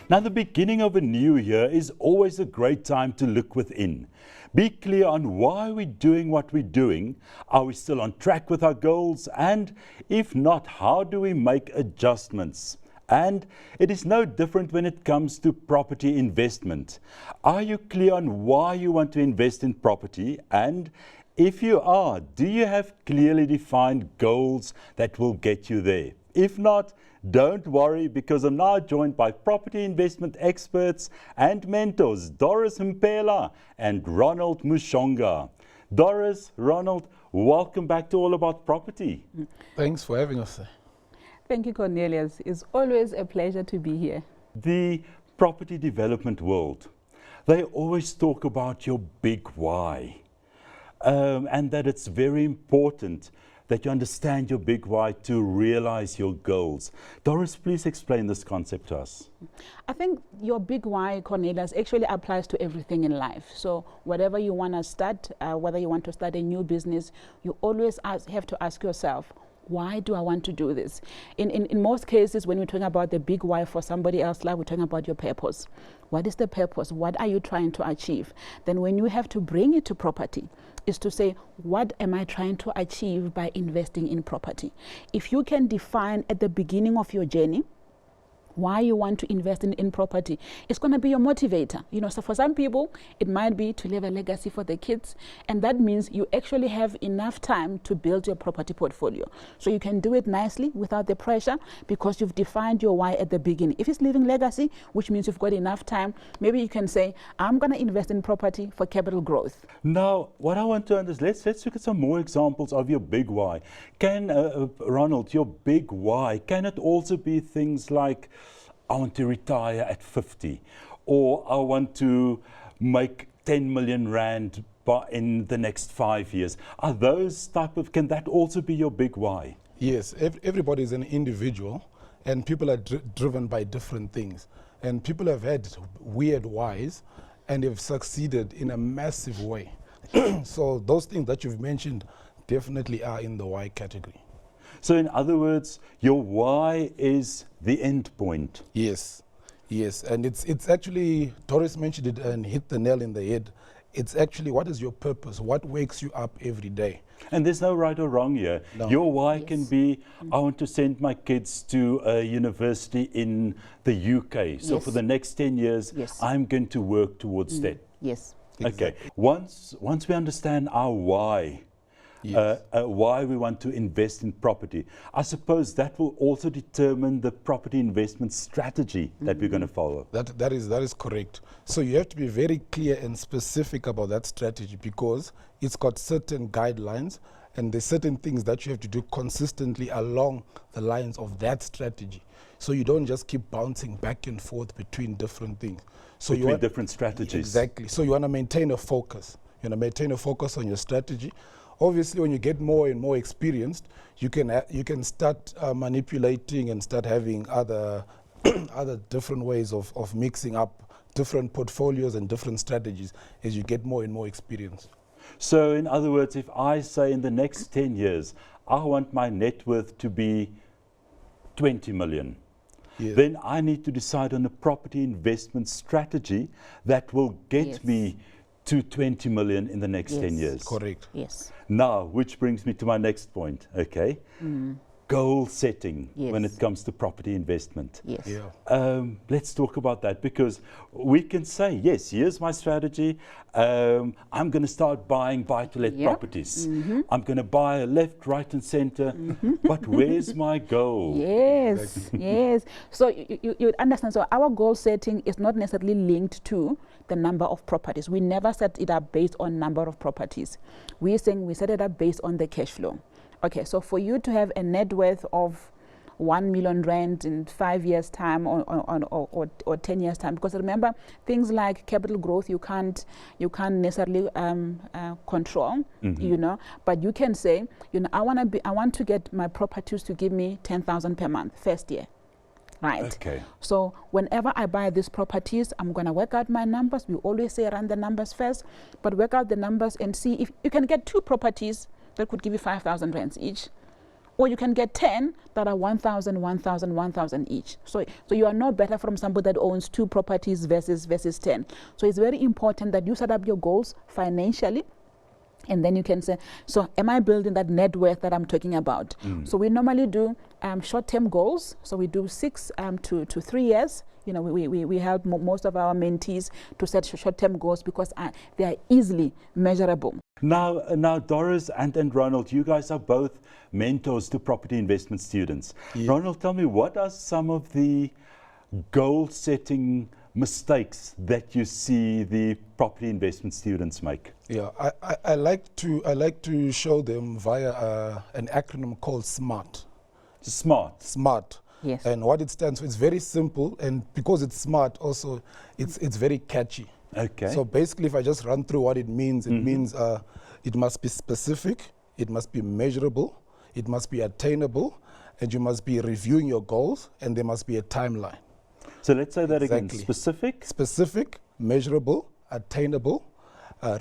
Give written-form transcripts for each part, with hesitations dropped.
Now, the beginning of a new year is always a great time to look within. Be clear on why we're doing what we're doing. Are we still on track with our goals? And if not, how do we make adjustments? And it is no different when it comes to property investment. Are you clear on why you want to invest in property? And if you are, do you have clearly defined goals that will get you there? If not, don't worry, because I'm now joined by property investment experts and mentors, Doris Mpela and Ronald Mushonga. Doris, Ronald, welcome back to All About Property. Thanks for having us. Thank you, Cornelius. It's always a pleasure to be here. The property development world, they always talk about your big why, and that it's very important that you understand your big why to realize your goals. Doris, please explain this concept to us. I think your big why, Cornelius, actually applies to everything in life. So whatever you want to start, whether you want to start a new business, you always have to ask yourself, why do I want to do this? In most cases, when we're talking about the big why for somebody else, like we're talking about your purpose. What is the purpose? What are you trying to achieve? Then when you have to bring it to property, is to say, what am I trying to achieve by investing in property? If you can define at the beginning of your journey why you want to invest in property, it's going to be your motivator. You know, so for some people, it might be to leave a legacy for the kids, and that means you actually have enough time to build your property portfolio. So you can do it nicely without the pressure because you've defined your why at the beginning. If it's leaving legacy, which means you've got enough time, maybe you can say, I'm going to invest in property for capital growth. Now, what I want to understand, let's look at some more examples of your big why. Can, Ronald, your big why, can it also be things like, I want to retire at 50, or I want to make 10 million rand in the next 5 years? Are those can that also be your big why? Yes, everybody is an individual, and people are driven by different things. And people have had weird whys, and they've succeeded in a massive way. So those things that you've mentioned definitely are in the why category. So in other words, your why is the end point. Yes, yes. And it's actually, Doris mentioned it and hit the nail in the head. It's actually, what is your purpose? What wakes you up every day? And there's no right or wrong here. No. Your why can be, I want to send my kids to a university in the UK. So for the next 10 years, I'm going to work towards that. Yes. Okay. Exactly. Once we understand our why, why we want to invest in property, I suppose that will also determine the property investment strategy that we're going to follow. That is correct. So you have to be very clear and specific about that strategy because it's got certain guidelines and there's certain things that you have to do consistently along the lines of that strategy. So you don't just keep bouncing back and forth between different things. So between different strategies. Exactly. So you want to maintain a focus. You want to maintain a focus on your strategy. Obviously, when you get more and more experienced, you can start manipulating and start having other different ways of mixing up different portfolios and different strategies as you get more and more experience. So in other words, if I say in the next 10 years, I want my net worth to be 20 million, then I need to decide on a property investment strategy that will get me to 20 million in the next 10 years. Correct. Yes. Now, which brings me to my next point, okay? Goal setting when it comes to property investment. Yes. Yeah. Let's talk about that because we can say, yes, here's my strategy. I'm going to start buying buy-to-let properties. I'm going to buy left, right and center. But where's my goal? Yes, yes. So you understand, so our goal setting is not necessarily linked to the number of properties. We never set it up based on number of properties. We're saying we set it up based on the cash flow. Okay, so for you to have a net worth of 1 million rand in 5 years' time or 10 years' time, because remember, things like capital growth you can't necessarily control, you know, but you can say, you know, I want to get my properties to give me 10,000 per month first year. Right. Okay. So whenever I buy these properties, I'm going to work out my numbers. We always say run the numbers first, but work out the numbers and see if you can get 2 properties that could give you 5,000 rands each. Or you can get 10 that are 1,000, 1,000, 1,000 each. So you are no better from somebody that owns 2 properties versus 10. So it's very important that you set up your goals financially, and then you can say, so am I building that net worth that I'm talking about? So we normally do short-term goals. So we do 6 to 3 years. You know, we help most of our mentees to set short-term goals because they are easily measurable. Now, Doris and Ronald, you guys are both mentors to property investment students. Yeah. Ronald, tell me, what are some of the goal-setting mistakes that you see the property investment students make? Yeah, I like to show them via an acronym called SMART. SMART. Yes. And what it stands for, it's very simple, and because it's SMART, also it's very catchy. Okay. So basically, if I just run through what it means, it means it must be specific, it must be measurable, it must be attainable, and you must be reviewing your goals, and there must be a timeline. So let's say that again. Specific, measurable, attainable,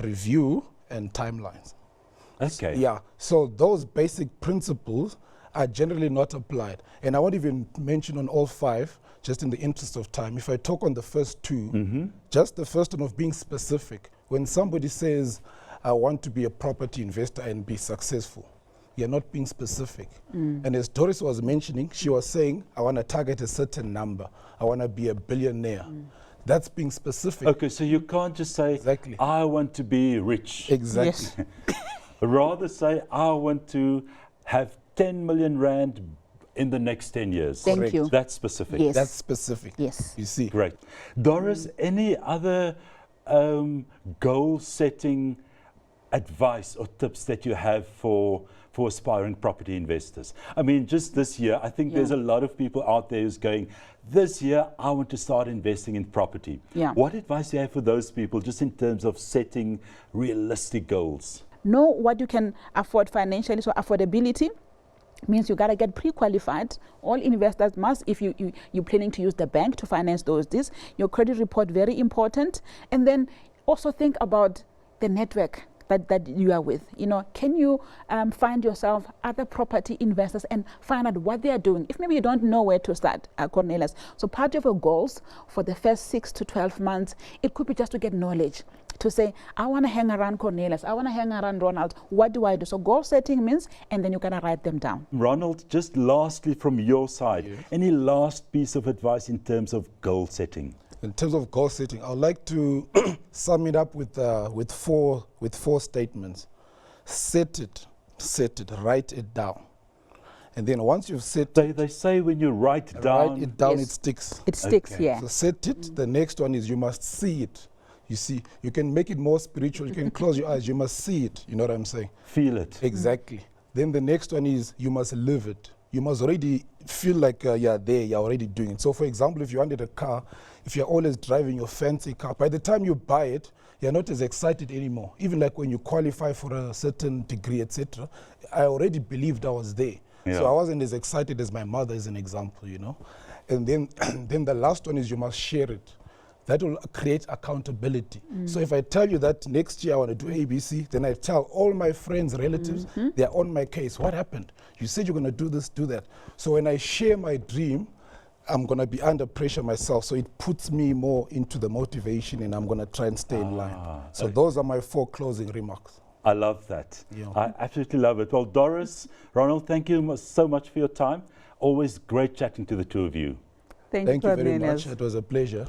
review, and timelines. Okay. Yeah. So those basic principles are generally not applied. And I won't even mention on all 5, just in the interest of time. If I talk on the first 2, just the first one of being specific. When somebody says, I want to be a property investor and be successful, you're not being specific. And as Doris was mentioning, she was saying, I want to target a certain number. I want to be a billionaire. That's being specific. Okay, so you can't just say, I want to be rich. Exactly. Yes. Rather say, I want to have 10 million rand in the next 10 years. Thank you. That's specific. Yes. That's specific. Yes. You see. Great. Doris, any other goal-setting advice or tips that you have for aspiring property investors? I mean, just this year, I think there's a lot of people out there who's going, this year, I want to start investing in property. Yeah. What advice do you have for those people, just in terms of setting realistic goals? Know what you can afford financially. So affordability means you got to get pre-qualified. All investors must, if you're planning to use the bank to finance this, your credit report, very important. And then also think about the network that you are with. You know, can you find yourself other property investors and find out what they are doing? If maybe you don't know where to start, Cornelius. So part of your goals for the first 6 to 12 months, it could be just to get knowledge. To say, I want to hang around Cornelius, I want to hang around Ronald. What do I do? So goal setting means, and then you got to write them down. Ronald, just lastly from your side, any last piece of advice in terms of goal setting? In terms of goal setting, I would like to sum it up with 4 statements. Set it, write it down. And then once you've set it, they say when you write it down, it sticks. It sticks, yeah. So set it. The next one is you must see it. You see, you can make it more spiritual. You can close your eyes. You must see it. You know what I'm saying? Feel it. Exactly. Then the next one is you must live it. You must already feel like you're there. You're already doing it. So, for example, if you wanted a car, if you're always driving your fancy car, by the time you buy it, you're not as excited anymore. Even like when you qualify for a certain degree, etc. I already believed I was there. Yeah. So I wasn't as excited as my mother, as an example, you know. And then, then the last one is you must share it. That will create accountability. So if I tell you that next year I want to do ABC, then I tell all my friends, relatives, they're on my case. What happened? You said you're going to do this, do that. So when I share my dream, I'm going to be under pressure myself. So it puts me more into the motivation, and I'm going to try and stay in line. So those are my 4 closing remarks. I love that. Yeah. I absolutely love it. Well, Doris, Ronald, thank you so much for your time. Always great chatting to the two of you. Thank you very much. It was a pleasure.